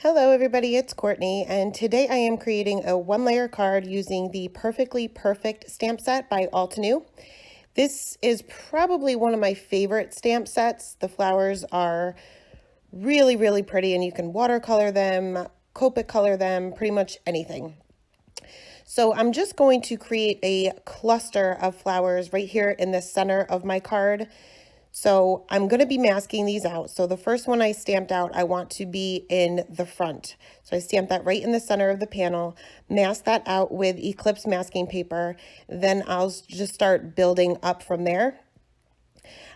Hello everybody, it's Courtney, and today I am creating a one-layer card using the Perfectly Perfect stamp set by Altenew. This is probably one of my favorite stamp sets. The flowers are really pretty, and you can watercolor them, Copic color them, pretty much anything. So I'm just going to create a cluster of flowers right here in the center of my card. So I'm going to be masking these out. So the first one I stamped out, I want to be in the front. So I stamped that right in the center of the panel, mask that out with Eclipse masking paper. Then I'll just start building up from there.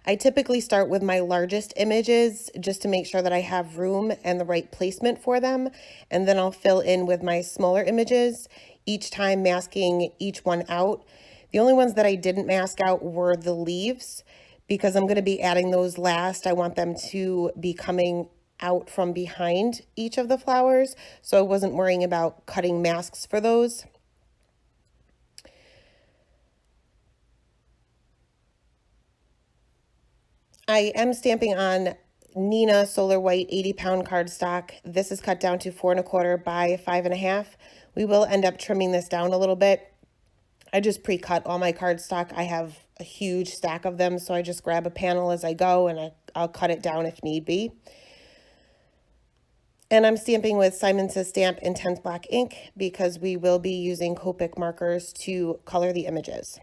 I typically start with my largest images just to make sure that I have room and the right placement for them. And then I'll fill in with my smaller images, each time masking each one out. The only ones that I didn't mask out were the leaves, because I'm going to be adding those last. I want them to be coming out from behind each of the flowers, so I wasn't worrying about cutting masks for those. I am stamping on Nina Solar White 80-pound cardstock. This is cut down to 4 1/4 by 5 1/2. We will end up trimming this down a little bit. I just pre-cut all my cardstock. I have a huge stack of them, so I just grab a panel as I go and I'll cut it down if need be. And I'm stamping with Simon Says Stamp Intense Black ink because we will be using Copic markers to color the images.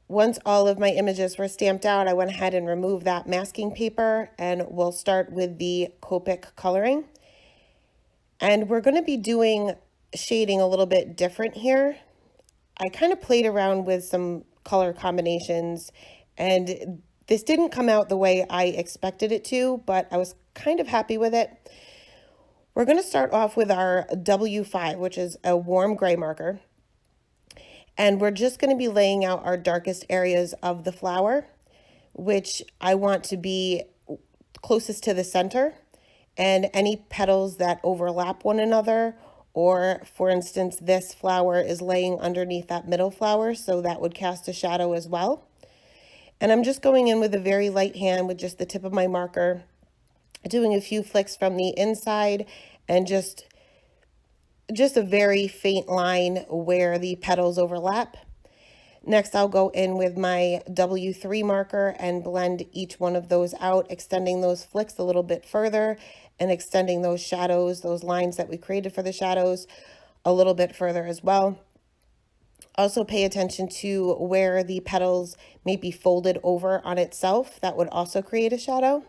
Once all of my images were stamped out, I went ahead and removed that masking paper, and we'll start with the Copic coloring. And we're going to be doing shading a little bit different here. I kind of played around with some color combinations, and this didn't come out the way I expected it to, but I was kind of happy with it. We're going to start off with our W5, which is a warm gray marker. And we're just going to be laying out our darkest areas of the flower, which I want to be closest to the center. And any petals that overlap one another, or for instance, this flower is laying underneath that middle flower, so that would cast a shadow as well. And I'm just going in with a very light hand with just the tip of my marker, doing a few flicks from the inside and just a very faint line where the petals overlap. Next, I'll go in with my W3 marker and blend each one of those out, extending those flicks a little bit further and extending those shadows, those lines that we created for the shadows, a little bit further as well. Also pay attention to where the petals may be folded over on itself. That would also create a shadow.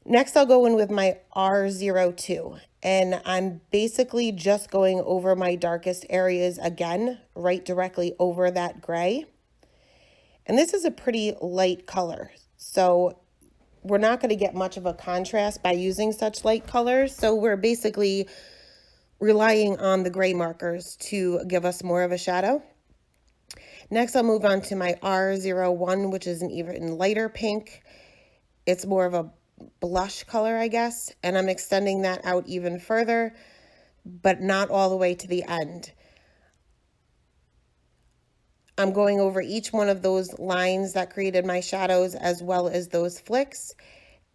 Next, I'll go in with my R02, and I'm basically just going over my darkest areas again, right directly over that gray. And this is a pretty light color, so we're not going to get much of a contrast by using such light colors. So we're basically relying on the gray markers to give us more of a shadow. Next, I'll move on to my R01, which is an even lighter pink. It's more of a blush color, I guess, and I'm extending that out even further, but not all the way to the end. I'm going over each one of those lines that created my shadows as well as those flicks,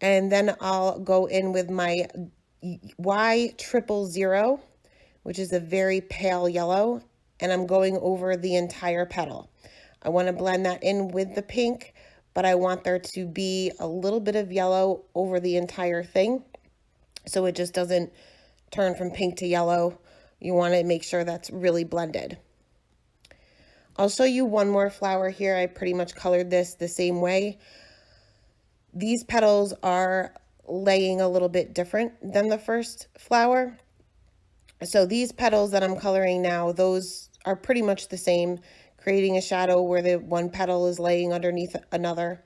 and then I'll go in with my Y000, which is a very pale yellow, and I'm going over the entire petal. I want to blend that in with the pink, but I want there to be a little bit of yellow over the entire thing, so it just doesn't turn from pink to yellow. You want to make sure that's really blended. I'll show you one more flower here. I pretty much colored this the same way. These petals are laying a little bit different than the first flower. So these petals that I'm coloring now, those are pretty much the same, creating a shadow where the one petal is laying underneath another.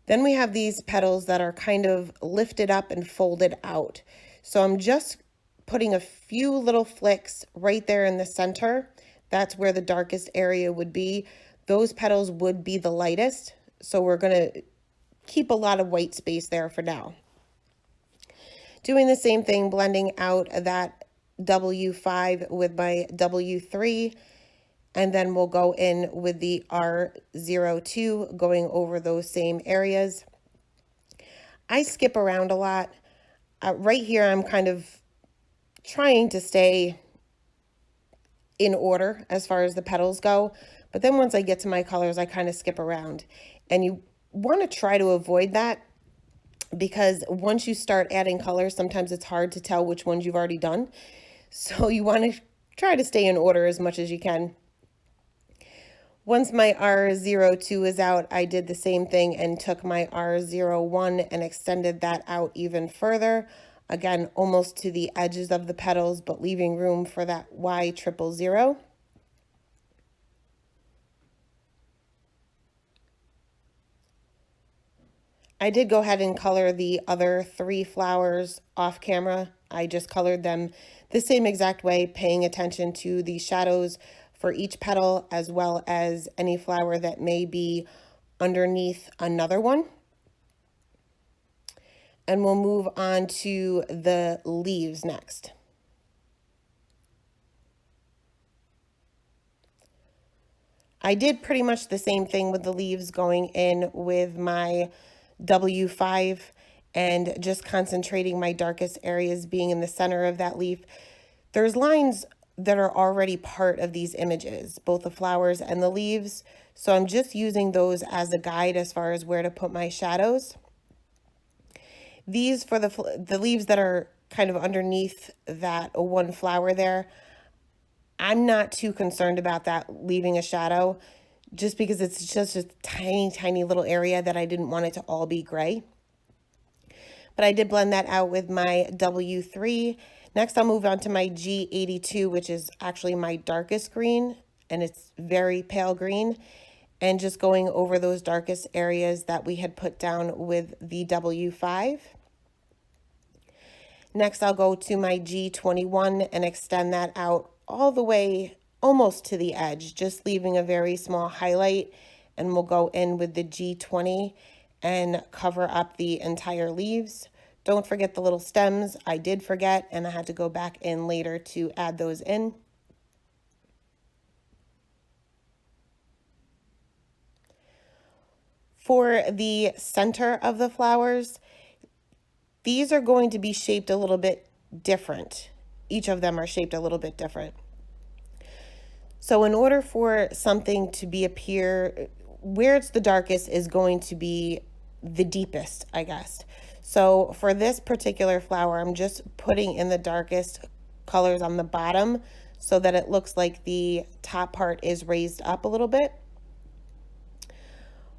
Then we have these petals that are kind of lifted up and folded out. So I'm just putting a few little flicks right there in the center. That's where the darkest area would be. Those petals would be the lightest, so we're going to keep a lot of white space there for now. Doing the same thing, blending out that W5 with my W3, and then we'll go in with the R02, going over those same areas. I skip around a lot. Right here, I'm kind of trying to stay in order as far as the petals go. But then once I get to my colors, I kind of skip around. And you want to try to avoid that, because once you start adding colors, sometimes it's hard to tell which ones you've already done. So you want to try to stay in order as much as you can. Once my R02 is out, I did the same thing and took my R01 and extended that out even further. Again, almost to the edges of the petals, but leaving room for that Y000. I did go ahead and color the other 3 flowers off camera. I just colored them the same exact way, paying attention to the shadows for each petal, as well as any flower that may be underneath another one. And we'll move on to the leaves next. I did pretty much the same thing with the leaves, going in with my W5 and just concentrating my darkest areas being in the center of that leaf. There's lines that are already part of these images, both the flowers and the leaves. So I'm just using those as a guide as far as where to put my shadows. These, for the leaves that are kind of underneath that one flower there, I'm not too concerned about that leaving a shadow, just because it's just a tiny, tiny little area that I didn't want it to all be gray. But I did blend that out with my W3. Next, I'll move on to my G82, which is actually my darkest green, and it's very pale green. And just going over those darkest areas that we had put down with the W5. Next, I'll go to my G21 and extend that out all the way almost to the edge, just leaving a very small highlight. And we'll go in with the G20 and cover up the entire leaves. Don't forget the little stems. I did forget, and I had to go back in later to add those in. For the center of the flowers, these are going to be shaped a little bit different. Each of them are shaped a little bit different. So in order for something to appear where it's the darkest is going to be the deepest, I guess. So for this particular flower, I'm just putting in the darkest colors on the bottom so that it looks like the top part is raised up a little bit.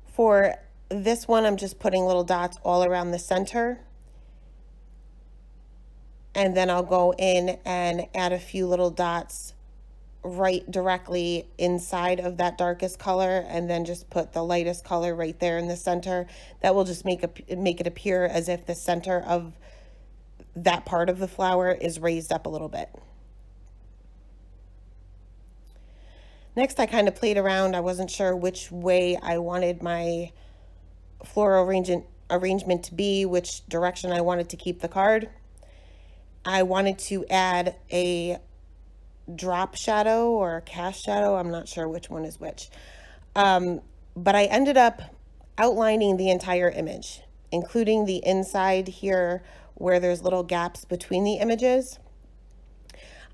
For this one, I'm just putting little dots all around the center. And then I'll go in and add a few little dots right directly inside of that darkest color, and then just put the lightest color right there in the center. That will just make it appear as if the center of that part of the flower is raised up a little bit. Next, I kind of played around. I wasn't sure which way I wanted my floral arrangement to be, which direction I wanted to keep the card. I wanted to add a drop shadow or a cast shadow. I'm not sure which one is which. But I ended up outlining the entire image, including the inside here where there's little gaps between the images.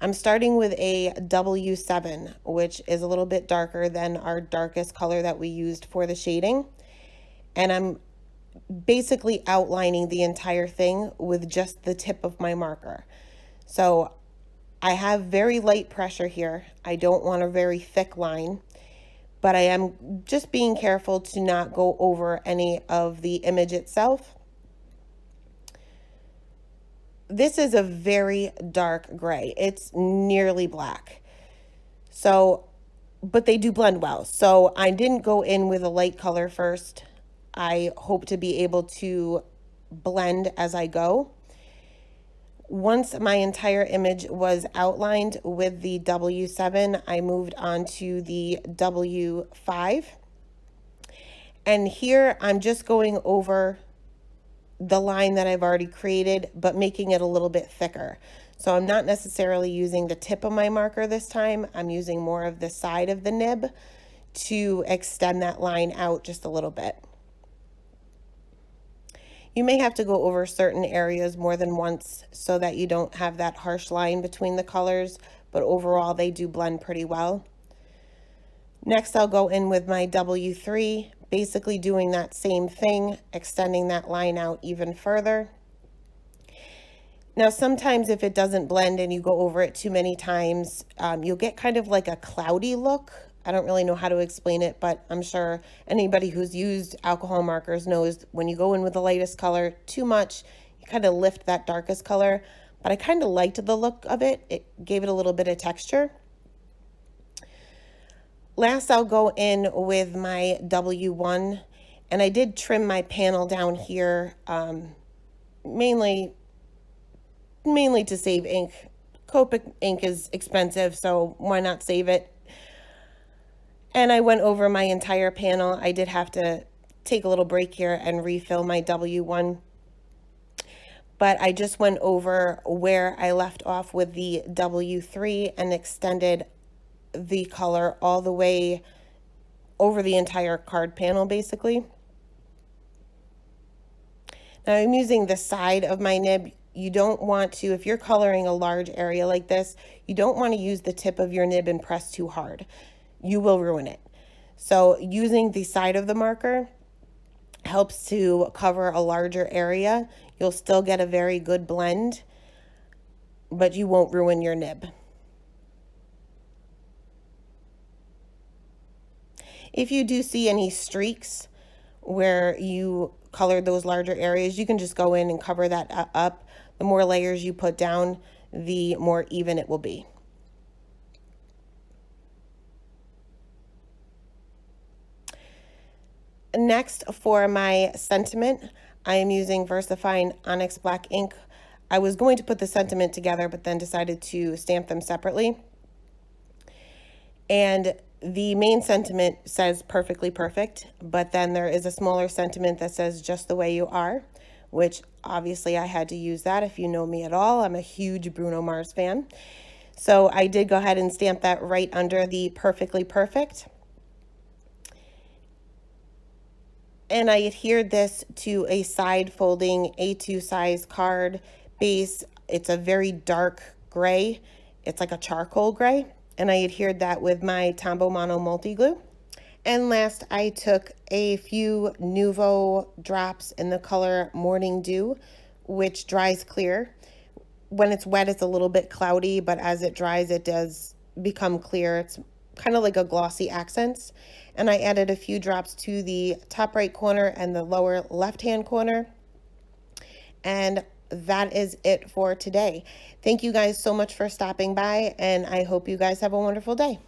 I'm starting with a W7, which is a little bit darker than our darkest color that we used for the shading. And I'm basically outlining the entire thing with just the tip of my marker. So I have very light pressure here. I don't want a very thick line, but I am just being careful to not go over any of the image itself. This is a very dark gray. It's nearly black. So, but they do blend well. So I didn't go in with a light color first. I hope to be able to blend as I go. Once my entire image was outlined with the W7, I moved on to the W5. And here I'm just going over the line that I've already created, but making it a little bit thicker. So I'm not necessarily using the tip of my marker this time. I'm using more of the side of the nib to extend that line out just a little bit. You may have to go over certain areas more than once so that you don't have that harsh line between the colors, but overall they do blend pretty well. Next, I'll go in with my W3, basically doing that same thing, extending that line out even further. Now, sometimes if it doesn't blend and you go over it too many times, you'll get kind of like a cloudy look. I don't really know how to explain it, but I'm sure anybody who's used alcohol markers knows when you go in with the lightest color too much, you kind of lift that darkest color. But I kind of liked the look of it. It gave it a little bit of texture. Last, I'll go in with my W1, and I did trim my panel down here, mainly to save ink. Copic ink is expensive, so why not save it? And I went over my entire panel. I did have to take a little break here and refill my W1. But I just went over where I left off with the W3 and extended the color all the way over the entire card panel, basically. Now I'm using the side of my nib. You don't want to, if you're coloring a large area like this, you don't want to use the tip of your nib and press too hard. You will ruin it. So using the side of the marker helps to cover a larger area. You'll still get a very good blend, but you won't ruin your nib. If you do see any streaks where you colored those larger areas, you can just go in and cover that up. The more layers you put down, the more even it will be. Next, for my sentiment, I am using VersaFine Onyx Black ink. I was going to put the sentiment together, but then decided to stamp them separately. And the main sentiment says perfectly perfect, but then there is a smaller sentiment that says just the way you are, which obviously I had to use that. If you know me at all, I'm a huge Bruno Mars fan. So I did go ahead and stamp that right under the perfectly perfect. And I adhered this to a side folding A2 size card base. It's a very dark gray. It's like a charcoal gray. And I adhered that with my Tombow Mono multi-glue. And last, I took a few Nuvo drops in the color Morning Dew, which dries clear. When it's wet, it's a little bit cloudy, but as it dries, it does become clear. It's kind of like a glossy accents. And I added a few drops to the top right corner and the lower left-hand corner. And that is it for today. Thank you guys so much for stopping by, and I hope you guys have a wonderful day.